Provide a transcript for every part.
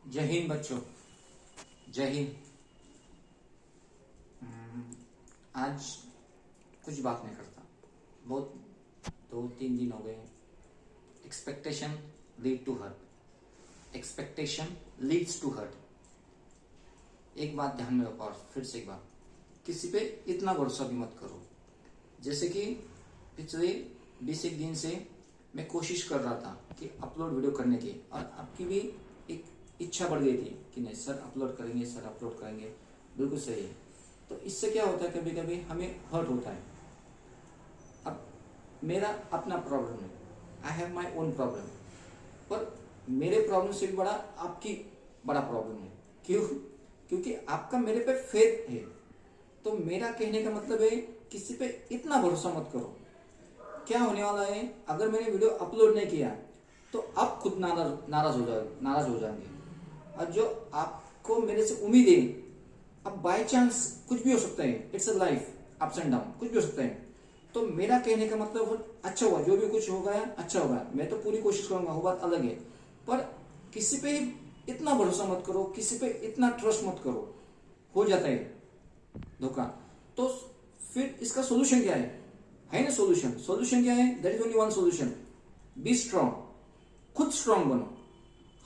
जय हिंद बच्चों। जय हिंद। आज कुछ बात नहीं करता, बहुत 2-3 दिन हो गए। Expectation lead to hurt, expectation leads to hurt. एक बात ध्यान में रखो, और फिर से एक बात, किसी पे इतना भरोसा भी मत करो। जैसे कि पिछले 20 दिन से मैं कोशिश कर रहा था कि अपलोड वीडियो करने की, और आपकी भी एक इच्छा बढ़ गई थी कि नहीं सर अपलोड करेंगे, सर अपलोड करेंगे। बिल्कुल सही है। तो इससे क्या होता है, कभी कभी हमें हर्ट होता है। अब मेरा अपना प्रॉब्लम है, I have my own problem, पर मेरे प्रॉब्लम से भी बड़ा आपकी बड़ा प्रॉब्लम है। क्यों? क्योंकि आपका मेरे पे फेथ है। तो मेरा कहने का मतलब है, किसी पे इतना भरोसा मत करो। क्या होने वाला है, अगर मैंने वीडियो अपलोड नहीं किया तो आप खुद नाराज हो जाएंगे। और जो आपको मेरे से उम्मीद है, अब बाय चांस कुछ भी हो सकता है, it's a life, ups and down, कुछ भी हो सकता है। तो मेरा कहने का मतलब अच्छा हुआ, जो भी कुछ होगा अच्छा होगा, मैं तो पूरी कोशिश करूंगा, वो बात अलग है। पर किसी पे इतना भरोसा मत करो, किसी पे इतना ट्रस्ट मत करो, हो जाता है धोखा। तो फिर इसका सोल्यूशन क्या है ना? सोल्यूशन क्या है? That is only one solution, B strong. खुद स्ट्रांग बनो।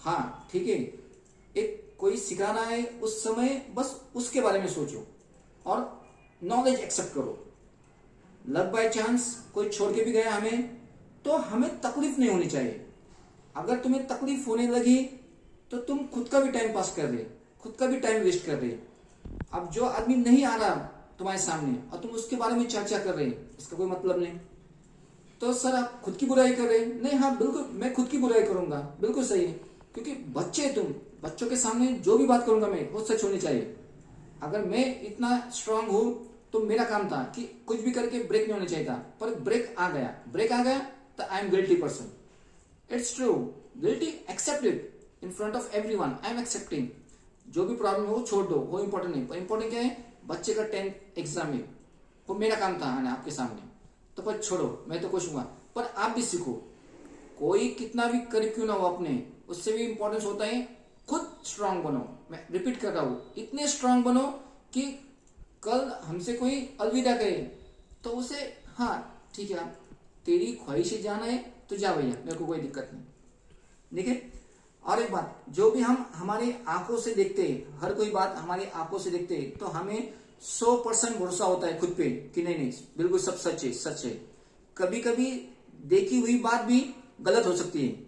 हाँ ठीक है, एक कोई सिखाना है उस समय बस उसके बारे में सोचो और नॉलेज एक्सेप्ट करो। लक बाय चांस कोई छोड़ के भी गया हमें, तो हमें तकलीफ नहीं होनी चाहिए। अगर तुम्हें तकलीफ होने लगी तो तुम खुद का भी टाइम पास कर रहे, खुद का भी टाइम वेस्ट कर रहे। अब जो आदमी नहीं आ रहा तुम्हारे सामने और तुम उसके बारे में चर्चा कर रहे, इसका कोई मतलब नहीं। तो सर आप खुद की बुराई कर रहे हैं? नहीं, हाँ बिल्कुल मैं खुद की बुराई करूंगा, बिल्कुल सही है। क्योंकि बच्चे, तुम बच्चों के सामने जो भी बात करूंगा मैं, वो सच होनी चाहिए। अगर मैं इतना स्ट्रांग हूं तो मेरा काम था कि कुछ भी करके ब्रेक नहीं होना चाहिए था, पर ब्रेक आ गया तो I am guilty person. It's true, guilty, accept it in front of everyone. I am accepting. जो भी प्रॉब्लम है वो छोड़ दो, वो इंपॉर्टेंट नहीं। पर इंपॉर्टेंट क्या है? बच्चे का 10th एग्जाम है, वो मेरा काम था आना आपके सामने। तो पर छोड़ो, मैं तो कोशिश पर आप भी सीखो। कोई कितना भी करीब क्यों ना हो अपने, उससे भी इंपॉर्टेंस होता है खुद स्ट्रांग बनो। मैं रिपीट कर रहा हूं, इतने स्ट्रांग बनो कि कल हमसे कोई अलविदा कहे तो उसे, हाँ ठीक है, तेरी ख्वाहिशें जाना है तो जा भैया, मेरे को कोई दिक्कत नहीं। ठीक है। और एक बात, जो भी हम हमारी आंखों से देखते हैं, हर कोई बात हमारी आंखों से देखते हैं, तो हमें 100% भरोसा होता है खुद पे कि नहीं बिल्कुल सब सच है, सच है। कभी कभी देखी हुई बात भी गलत हो सकती है।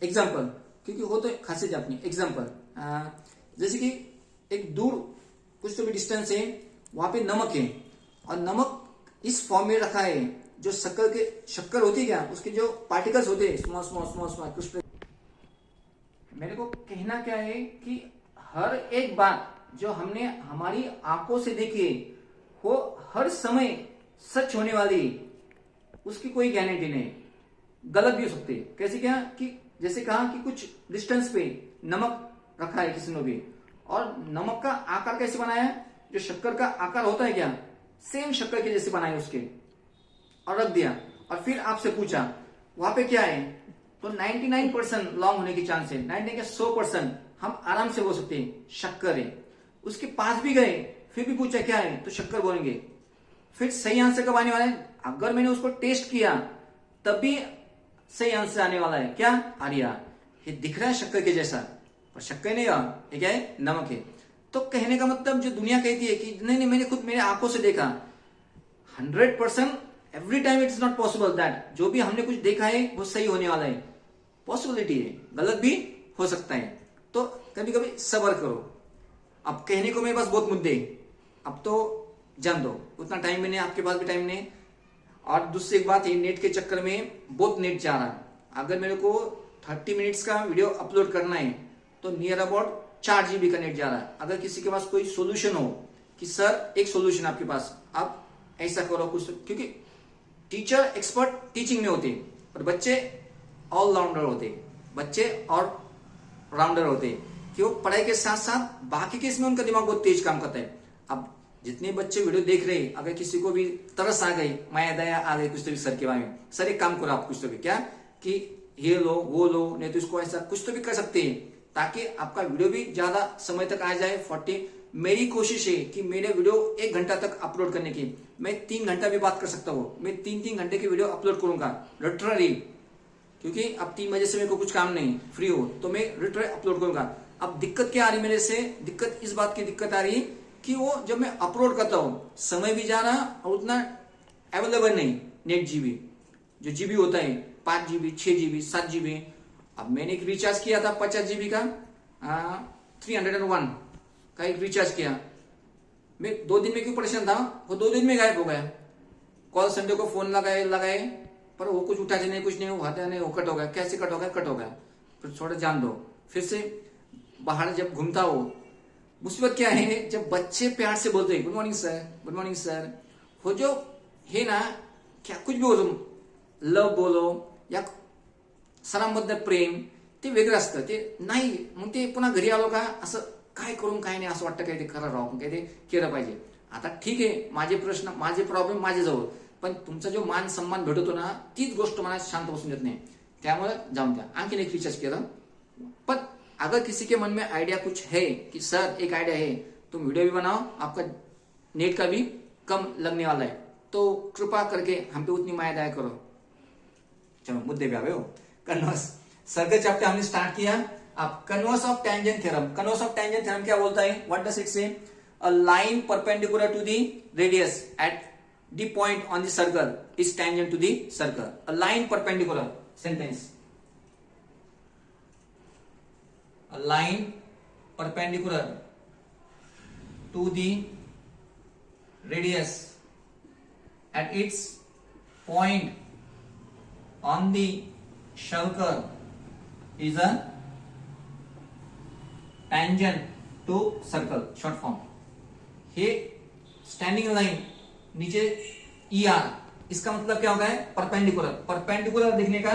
एग्जाम्पल, क्योंकि हो तो खासियत अपनी। एग्जाम्पल, जैसे कि एक दूर कुछ तो भी डिस्टेंस है, वहां पे नमक है, और नमक इस फॉर्म में रखा है, जो शक्कर होती है क्या, उसके जो पार्टिकल्स होते हैं स्मॉल स्मॉल स्मॉल स्मॉल कुछ। मेरे को कहना क्या है कि हर एक बात जो हमने हमारी आंखों से देखी है, वो हर समय सच होने वाली, उसकी कोई गारंटी नहीं। गलत भी हो सकती है। कैसे? क्या कि जैसे कहा कि कुछ डिस्टेंस पे नमक रखा है किसी ने भी, और नमक का आकार कैसे बनाया है? जो शक्कर का आकार होता है क्या, सेम शक्कर के जैसे बनाए उसके, और रख दिया। और फिर आपसे पूछा वहां पे क्या है, तो 99% लॉन्ग होने की चांस है, 99 के 100% हम आराम से बोल सकते हैं शक्कर है। उसके पास भी गए, फिर भी पूछा क्या है, तो शक्कर बोलेंगे। फिर सही आंसर कब आने वाला है? अगर मैंने उसको टेस्ट किया तब भी सही आंसर आने वाला है। क्या? आर्या, ये दिख रहा है शक्कर के जैसा, पर शक्कर नहीं है, ये क्या है? नमक है। तो कहने का मतलब, जो दुनिया कहती है कि नहीं मैंने खुद मेरे आंखों से देखा, 100% every time it's not possible that जो भी हमने कुछ देखा है वो सही होने वाला है। पॉसिबिलिटी है, गलत भी हो सकता है। तो कभी कभी सब्र करो। अब कहने को मेरे पास बहुत मुद्दे, अब तो जान दो, उतना टाइम भी नहीं, आपके पास भी टाइम नहीं। और दूसरी एक बात है, नेट के चक्कर में बहुत नेट जा रहा है। अगर मेरे को 30 मिनट्स का वीडियो अपलोड करना है तो नियर अबाउट 4 GB का नेट जा रहा है। अगर किसी के पास कोई सोल्यूशन हो कि सर एक सोल्यूशन आपके पास, आप ऐसा करो कुछ, क्योंकि टीचर एक्सपर्ट टीचिंग में होते और बच्चे ऑलराउंडर होते, बच्चे और राउंडर होते, कि वो पढ़ाई के साथ साथ बाकी के इसमें उनका दिमाग बहुत तेज काम करता है। अब जितने बच्चे वीडियो देख रहे हैं, अगर किसी को भी तरस आ गई, माया दया आ गई कुछ तो भी सर के बारे में, सर एक काम करो आप कुछ तो भी, क्या कि ये लो वो लो, नहीं तो इसको ऐसा कुछ तो भी कर सकते हैं ताकि आपका वीडियो भी ज्यादा समय तक आ जाए। 40 मेरी कोशिश है कि मेरे वीडियो 1 घंटा तक अपलोड करने की, मैं 3 घंटा भी बात कर सकता हूँ, मैं 3-3 घंटे की वीडियो अपलोड करूंगा लिटरली, क्योंकि अब 3 बजे से मेरे को कुछ काम नहीं, फ्री हो तो मैं लिटरली अपलोड करूंगा। अब दिक्कत क्या आ रही मेरे से, दिक्कत इस बात की दिक्कत आ रही कि वो जब मैं अपलोड करता हूँ समय भी जा रहा और उतना अवेलेबल नहीं नेट जीबी, जो जीबी होता है 5 जीबी 6 जीबी 7 जीबी। अब मैंने एक रिचार्ज किया था 50 जीबी का, 301 का एक रिचार्ज किया, मैं 2 दिन में क्यों परेशान था, वो 2 दिन में गायब हो गया। कॉल संडे को फोन लगाए पर वो कुछ उठा नहीं, कुछ नहीं हुआ नहीं, वो कट हो गया। कैसे कट हो गया, फिर थोड़ा जान दो। फिर से बाहर जब घूमता हो, मुसीबत क्या है, जब बच्चे प्यार से बोलते हैं good morning sir, good morning sir, वो जो है ना, क्या कुछ भी हो तुम लव बोलो या सरांबद्दल प्रेम, ते वेगळं असतं, ते नाही मग ते पुन्हा घरी आलो का असं काय करून काय नाही असं वाटतं, काही ते खरं राहून काही ते केलं पाहिजे। आता ठीक आहे, माझे प्रश्न माझे प्रॉब्लेम माझ्याजवळ, पण तुमचा जो मान सन्मान भेटतो ना, तीच गोष्ट मला शांत बसून देत नाही, त्यामुळे जाऊन द्या। आणखीन एक रिचार्ज केलं। पण अगर किसी के मन में आइडिया कुछ है कि सर एक आइडिया है, तुम वीडियो भी बनाओ, आपका नेट का भी कम लगने वाला है, तो कृपा करके हम पे उतनी माया दया करो। चलो मुद्दे पे आवे हो। कन्वर्स सर्कल चैप्टर हमने स्टार्ट किया। अब converse of tangent theorem, converse of tangent theorem क्या बोलता है, what does it say, a line perpendicular to the radius at the point on the circle is tangent to the circle. A line perpendicular, sentence, a line perpendicular to the radius at its point on the circle is a tangent to circle, short form। हे standing line नीचे ER, इसका मतलब क्या होगा, perpendicular. Perpendicular दिखने का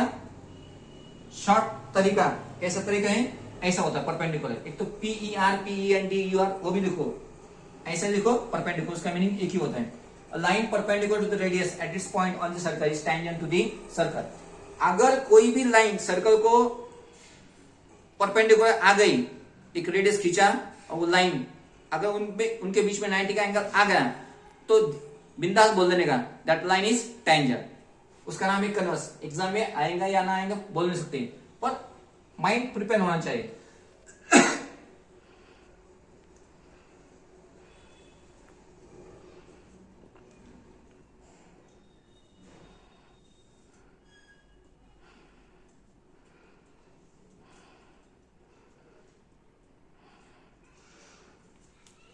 short तरीका कैसा तरीका है, ऐसा होता है परपेंडिकुलर। एक तो PER वो भी लिखो, ऐसा लिखो परपेंडिकुलर, उसका मीनिंग एक ही होता है। Line perpendicular to the radius at its point on the circle is tangent to the circle. अगर कोई भी लाइन सर्कल को परपेंडिकुलर आ गई, एक रेडियस खींचा और वो लाइन अगर उनके बीच में 90 का एंगल आ गया, तो बिंदास बोल देने का दैट लाइन इज टेंजेंट, उसका नाम है कन्वर्स। एग्जाम में आएगा या ना आएगा बोल नहीं सकते, पर माइंड प्रिपेयर होना चाहिए।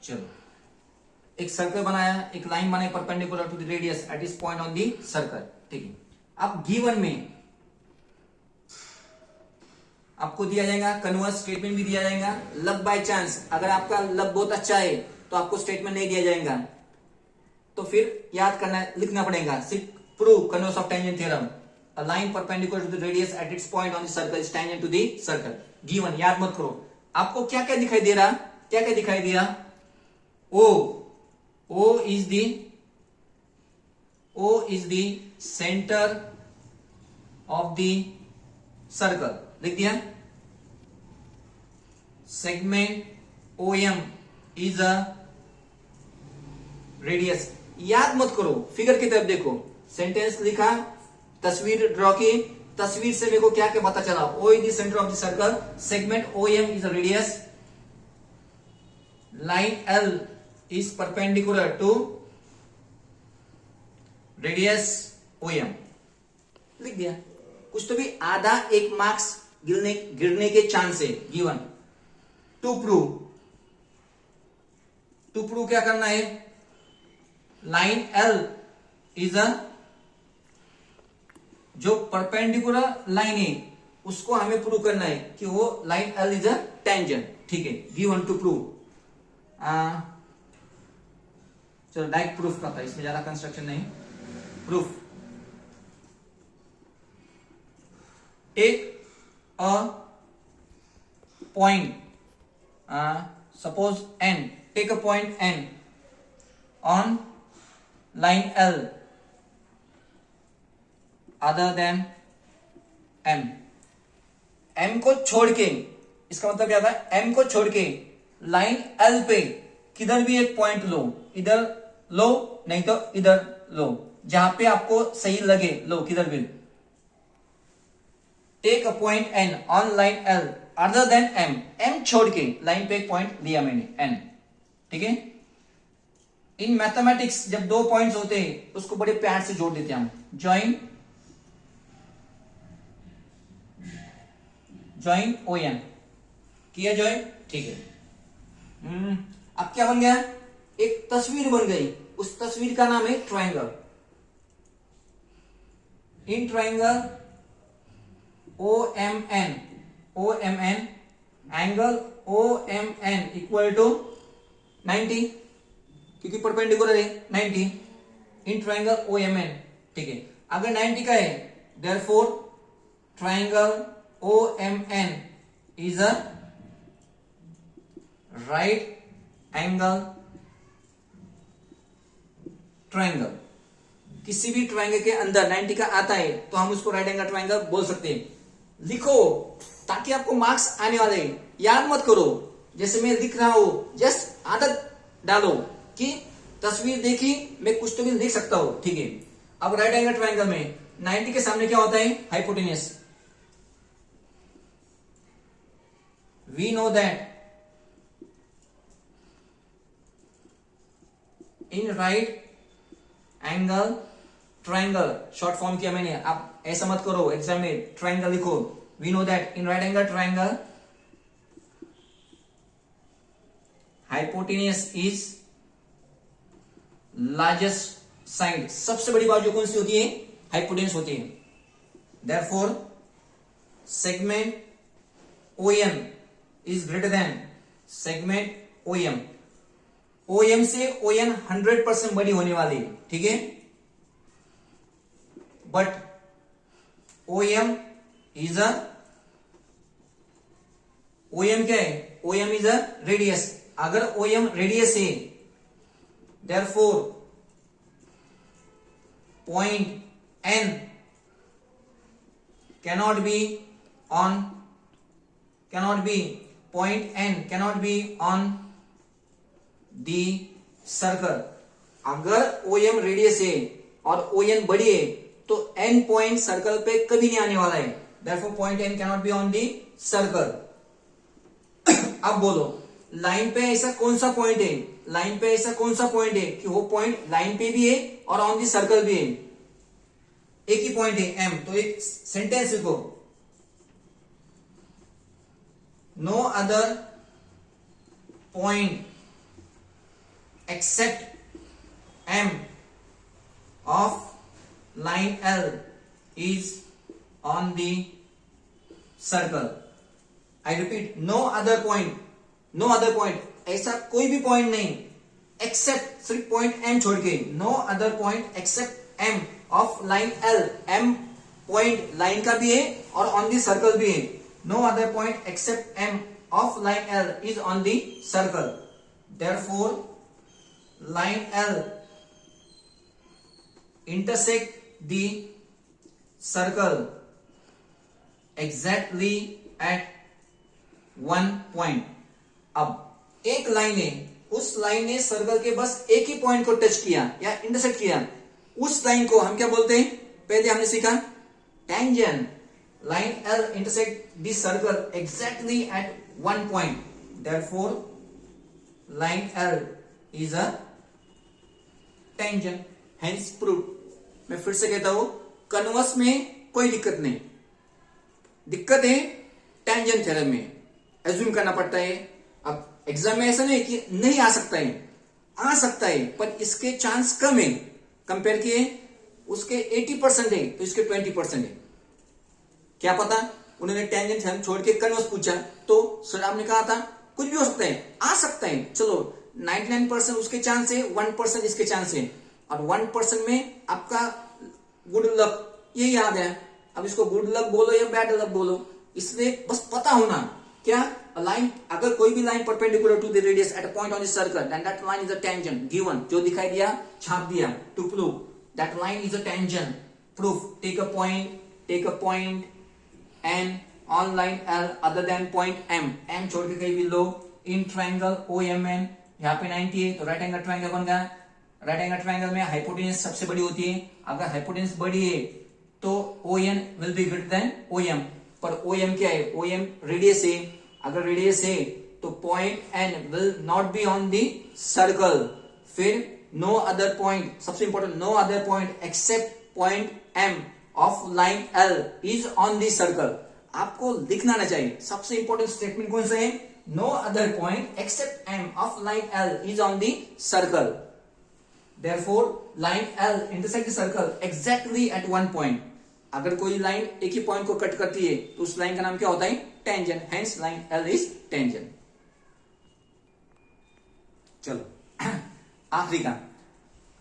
चलो, एक सर्कल बनाया, एक लाइन बनाई perpendicular to the radius at इस पॉइंट ऑन दी सर्कल, ठीक है। अब गिवन में आपको दिया जाएगा कन्वर्स स्टेटमेंट भी दिया जाएगा। लब बाय चांस अगर आपका लब बहुत अच्छा है तो आपको स्टेटमेंट नहीं दिया जाएगा, तो फिर याद करना, लिखना पड़ेगा सिर्फ prove converse of tangent theorem, a line perpendicular to the radius at its point on the circle is tangent to the circle. Given याद मत करो। आपको क्या क्या दिखाई दे रहा, क्या क्या दिखाई दिया, O is the center of the circle, लिख दिया। Segment OM is a radius, याद मत करो, फिगर की तरफ देखो। सेंटेंस लिखा, तस्वीर ड्रॉ की, तस्वीर से मेरे को क्या क्या पता चला, O is the center of the circle, segment OM is a radius, line L is perpendicular to radius OM, लिख दिया। कुछ तो भी आधा 1 मार्क्स गिरने के चांस है गिवन। टू प्रूव क्या करना है, लाइन L इज अ, जो परपेंडिकुलर लाइन है उसको हमें प्रूव करना है कि वो line L is a tangent, ठीक है। गिवन टू प्रूव, चलो डायरेक्ट प्रूफ करता है, इसमें ज्यादा कंस्ट्रक्शन नहीं। Proof, take a point, suppose N, take a point N on line L other than M, M को छोड़ के इसका मतलब क्या था, M को छोड़ के लाइन L पे किधर भी एक पॉइंट लो, इधर लो नहीं तो इधर लो, जहां पे आपको सही लगे लो, किधर भी। Take a point N on line L other than M, M छोड़ के लाइन पे एक पॉइंट लिया मैंने N, ठीक है। इन मैथमेटिक्स जब दो पॉइंट्स होते हैं उसको बड़े प्यार से जोड़ देते हैं हम, ज्वाइन ON किया ज्वाइन, ठीक है। अब क्या बन गया, एक तस्वीर बन गई, उस तस्वीर का नाम है triangle. In triangle OMN angle OMN equal to 90, क्योंकि परपेंडिकुलर है 90, इन ट्रायंगल OMN, ठीक है। अगर 90 का है therefore triangle OMN is a right angle triangle. किसी भी ट्रायंगल के अंदर 90 का आता है तो हम उसको राइट एंगल ट्रायंगल बोल सकते हैं। लिखो ताकि आपको मार्क्स आने वाले, याद मत करो, जैसे मैं लिख रहा हूं जस्ट आदत डालो कि तस्वीर देखी मैं कुछ तो भी लिख सकता हूं, ठीक है। अब राइट एंगल ट्रायंगल में 90 के सामने क्या होता है, hypotenuse. We know that in right angle triangle, short form किया मैंने, आप ऐसा मत करो एग्जाम में ट्रायंगल लिखो। We know that in right angle triangle hypotenuse is largest side, सबसे बड़ी बाजू कौन सी होती है, हाइपोटेन्यूज होती है। Therefore segment ON is greater than segment OM। OM से ON 100% बड़ी होने वाली, ठीक है। बट OM क्या है, OM इज अ रेडियस। अगर OM रेडियस है therefore point N cannot be on the circle. अगर OM रेडियस है और ON बड़ी है तो N पॉइंट सर्कल पे कभी नहीं आने वाला है, therefore point N cannot be on the circle. अब बोलो लाइन पे ऐसा कौन सा पॉइंट है, लाइन पे ऐसा कौन सा पॉइंट है कि वो पॉइंट लाइन पे भी है और ऑन दी सर्कल भी है, एक ही पॉइंट है M। तो एक सेंटेंस लिखो, no other point except M of line L is on the circle। I repeat, no other point, ऐसा कोई भी पॉइंट नहीं, एक्सेप्ट सिर्फ पॉइंट M छोड़ के, no other point except M of line L। M point line का भी है और ऑन दी सर्कल भी है। No other point except M of line L is on the circle, therefore line L intersect the circle exactly at one point। अब एक line है, उस लाइन ने सर्कल के बस एक ही पॉइंट को टच किया या इंटरसेक्ट किया, उस लाइन को हम क्या बोलते हैं, पहले हमने सीखा tangent. Line L intersect the circle exactly at one point, therefore line L is a tangent, hence proved। मैं फिर से कहता हूं कन्वर्स में कोई दिक्कत नहीं, दिक्कत है टेंजेंट थ्योरम में, एज्यूम करना पड़ता है। अब एग्जाम में ऐसा नहीं कि नहीं आ सकता है, आ सकता है पर इसके चांस कम है, कंपेयर किए उसके 80% है तो इसके 20% है। क्या पता उन्होंने टेंजेंट थ्योरम छोड़ के कन्वर्स पूछा तो सर आपने कहा था कुछ भी हो सकता है, आ सकता है, चलो 99% उसके चांस है, 1% इसके चांस है, और 1% में आपका गुड लक, ये याद है। अब इसको गुड लक बोलो या बैड लक बोलो, इसलिए बस पता होना क्या लाइन, अगर कोई भी line perpendicular to the radius at a point on the circle then that line is a tangent given, जो दिखाई दिया छाप दिया, to prove that line is a tangent, proof take a point N on line L other than point M, M छोड़ के कहीं भी लो, in triangle O M N, यहाँ पे 90 है तो राइट एंगल ट्राइंगल बन गया। राइट एंगल ट्राइंगल में हाइपोटेन्यूज सबसे बड़ी होती है, अगर हाइपोटेन्यूज बड़ी है तो O N will be greater than O M, पर ओ एम क्या है, ओ एम रेडियस है, अगर रेडियस है तो point N will not be on the circle, फिर नो अदर पॉइंट, सबसे important, no other point except point M of line L is on the circle. आपको लिखना ना चाहिए, सबसे इंपॉर्टेंट स्टेटमेंट कौन सा है, no other point except M of line L is on the circle, therefore line L intersect the circle exactly at one point। अगर कोई लाइन एक ही पॉइंट को कट करती है तो उस लाइन का नाम क्या होता है, tangent, hence line L is tangent। चलो आखिरी का,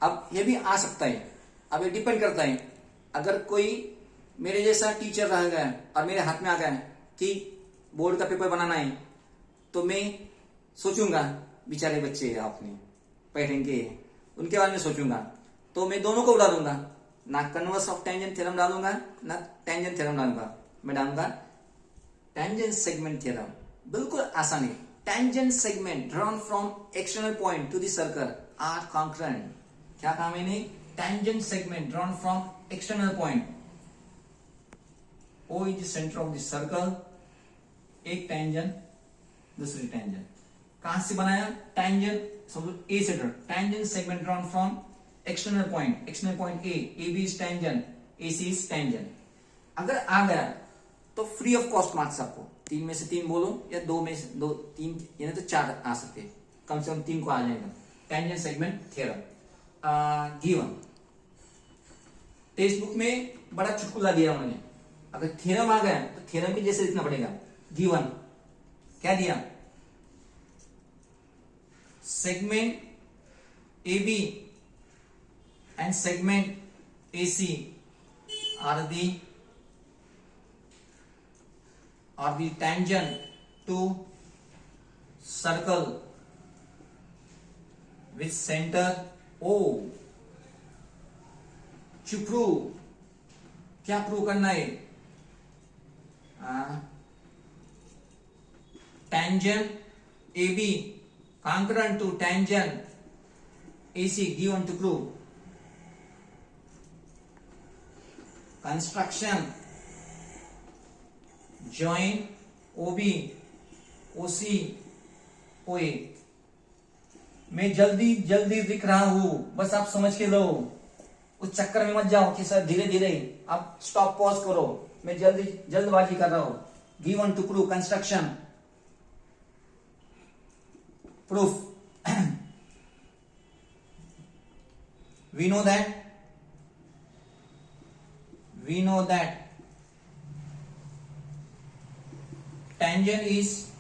अब ये भी आ सकता है, अब ये डिपेंड करता है, अगर कोई मेरे जैसा टीचर रह गया और मेरे हाथ में आ गया कि बोर्ड का पेपर बनाना है, तो मैं सोचूंगा बेचारे बच्चे आपने पढ़ेंगे, उनके बारे में सोचूंगा, तो मैं दोनों को उड़ा दूंगा, ना कन्वर्स ऑफ टेंजेंट थ्योरम डालूंगा ना टेंजेंट थ्योरम डालूंगा, मैं डालूंगा टेंजेंट सेगमेंट थ्योरम। बिल्कुल आसान है, tangent segment drawn from external point to the circle are concurrent. क्या कहा मैंने, tangent segment drawn from external point, O is the centre of the circle, एक टेंजेंट दूसरी टेंजेंट, कहां से बनाया, टेंजेंट ए से tangent segment drawn from external point A B is tangent, A C is tangent. अगर आ गया तो फ्री ऑफ कॉस्ट मार्क्स आपको, 3 में से 3 बोलो या 2 में से 2 3 यानी तो 4 आ सकते हैं, कम से कम 3 को आ जाएगा। Tangent segment theorem given, text book में बड़ा चुटकुला दिया उन्होंने, अगर थ्योरम आ गया तो थ्योरम के जैसे लिखना पड़ेगा। गिवन क्या दिया, segment AB and segment AC are the tangent to circle with center O। to prove, क्या प्रूव करना है, tangent AB concurrent to tangent AC given to prove construction join OB OC OA। मैं जल्दी जल्दी लिख रहा हूं, बस आप समझ के लो, उस चक्कर में मत जाओ कि सर धीरे धीरे, आप स्टॉप पॉज करो, मैं जल्दबाजी कर रहा हूं। Given to prove construction proof we know that tangent is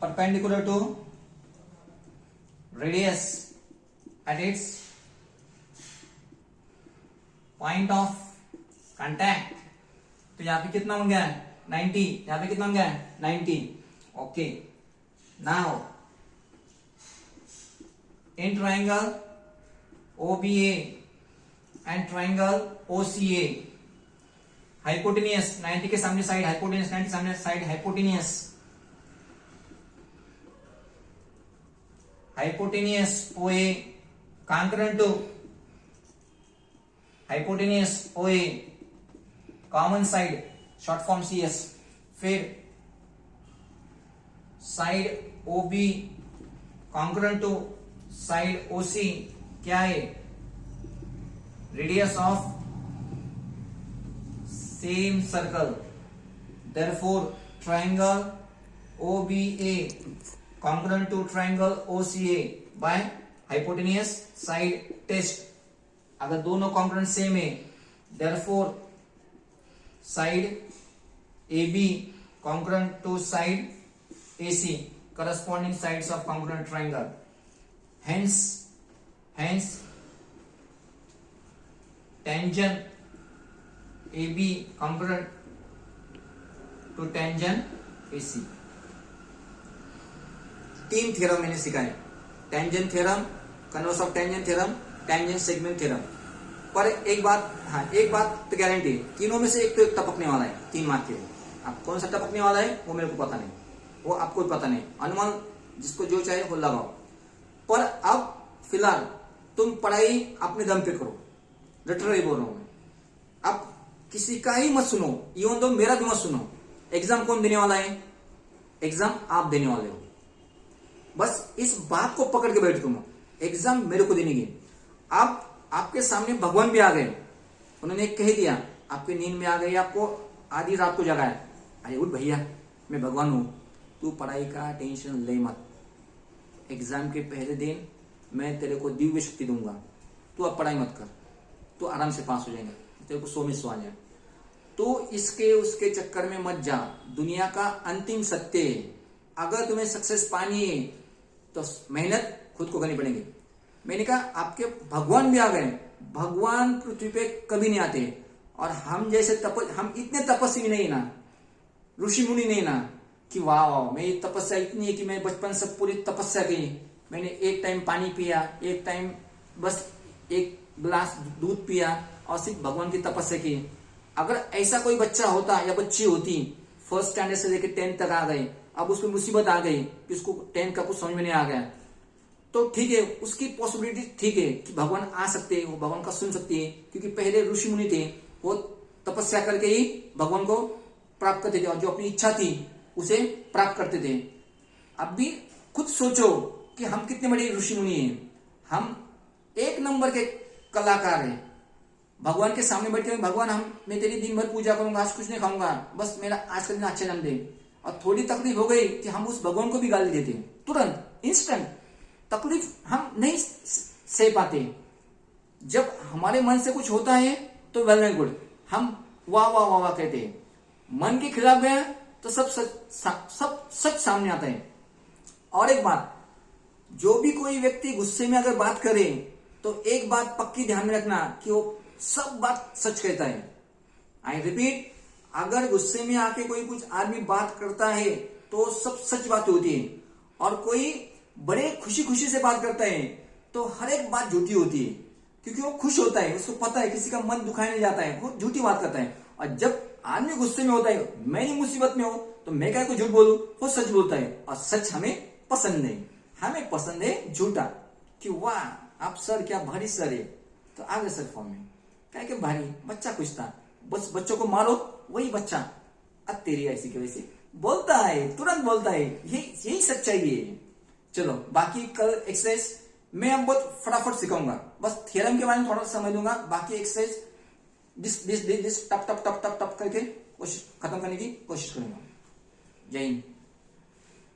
perpendicular to radius at its point of contact। तो यहां पे कितना बन गया 90, यहां पे कितना बन गया 90। Okay, now in triangle OBA and triangle OCA, hypotenuse 90 के सामने साइड, hypotenuse 90 सामने side, hypotenuse OA concurrent to hypotenuse OA, common side short form CS, फिर side OB concurrent to side OC क्या है, radius of same circle, therefore triangle OBA congruent to triangle OCA by hypotenuse side test। अगर दोनों congruent same है, therefore side AB congruent to side AC, corresponding sides of congruent triangle। hence tangent AB congruent to tangent AC। 3 theorem मैंने सिखाए, tangent theorem, converse of tangent theorem, tangent segment theorem. पर एक बात तो guarantee, तीनों में से एक तो एक टपकने वाला है 3 मार्क के। अब कौन सा टपकने वाला है वो मेरे को पता नहीं, वो आपको भी पता नहीं, अनुमान जिसको जो चाहे वो लगाओ। पर अब फिलहाल तुम पढ़ाई अपने दम पे करो, लिटरली बोल रहा हूं मैं। अब किसी का ही मत सुनो, इवन तो मेरा भी मत सुनो। एग्जाम कौन देने वाला है? एग्जाम आप देने वाले हो। बस इस बात को पकड़ के बैठ तुम, एग्जाम मेरे को देनी है। अब आपके सामने भगवान भी आ गए, उन्होंने कह दिया, आपकी नींद में आ गई, आपको आधी रात को जगाया, अरे उठ भैया मैं भगवान हूं, तू पढ़ाई का टेंशन ले मत, एग्जाम के पहले दिन मैं तेरे को दिव्य शक्ति दूंगा, तू अब पढ़ाई मत कर, तू आराम से पास हो जाएगा, तेरे को 100 में 100 आ जाए। तो इसके उसके चक्कर में मत जा, दुनिया का अंतिम सत्य है, अगर तुम्हें सक्सेस पानी है तो मेहनत खुद को करनी पड़ेगी। मैंने कहा आपके भगवान भी आ गए, भगवान पृथ्वी पे कभी नहीं आते, और हम जैसे हम इतने तपस्वी नहीं ना, ऋषि मुनि नहीं ना कि वाह मेरी तपस्या इतनी है कि मैं बचपन से पूरी तपस्या की, मैंने एक टाइम पानी पिया, एक टाइम बस एक गिलास दूध पिया और सिर्फ भगवान की तपस्या की। अगर ऐसा कोई बच्चा होता या बच्ची होती, फर्स्ट स्टैंडर्ड से लेकर 10th तक आ गई, अब उसको मुसीबत आ गई कि उसको 10th का कुछ समझ में नहीं आ गया, तो ठीक है, उसकी पॉसिबिलिटी ठीक है कि भगवान आ सकते हैं, वो भगवान का सुन सकती है, क्योंकि पहले ऋषि मुनि थे, वो तपस्या करके ही भगवान को प्राप्त करते थे और जो अपनी इच्छा थी उसे प्राप्त करते थे। अब भी खुद सोचो कि हम कितने बड़े ऋषि मुनि हैं, हम 1 नंबर के कलाकार हैं। भगवान के सामने बैठ के भगवान मैं तेरी दिन भर पूजा करूंगा, आज कुछ नहीं खाऊंगा, बस मेरा आज का दिन अच्छा जन्म दे। और थोड़ी तकलीफ हो गई कि हम उस भगवान को भी गाली देते, तुरंत इंस्टेंट। तकलीफ हम नहीं सह पाते। जब हमारे मन से कुछ होता है तो वेल एंड गुड, हम वाह वाह वाह वाह कहते हैं। मन के खिलाफ गया तो सब सच सामने आता है। और एक बात, जो भी कोई व्यक्ति गुस्से में अगर बात करे तो एक बात पक्की ध्यान में रखना कि वो सब बात सच कहता है। आई रिपीट, अगर गुस्से में आके कोई कुछ आदमी बात करता है तो सब सच बात होती है, और कोई बड़े खुशी खुशी से बात करता है तो हर एक बात झूठी होती है, क्योंकि वो खुश होता है, उसको पता है किसी का मन दुखाने नहीं जाता है, वो झूठी बात करता है। और जब आदमी गुस्से में होता है, मैं ही मुसीबत में हूं तो मैं क्या को झूठ बोलूं, वो सच बोलता है। और सच हमें पसंद नहीं, हमें पसंद है झूठा, कि वाह आप सर क्या भारी सर है, तो आगे सर फॉर्म में क्या कि भारी बच्चा खुश था, बस बच्चों को मारो, वही बच्चा अब तेरी ऐसी की वैसी बोलता है, तुरंत बोलता है। यही सच्चाई है। चलो बाकी कल एक्सरसाइज मैं अब बहुत फटाफट सिखाऊंगा, बस थ्योरम के बारे में थोड़ा समझ लूंगा, बाकी एक्सरसाइज दिस टप टप टप टप टप करके कोशिश खत्म करने की कोशिश करूंगा। जय हिंद।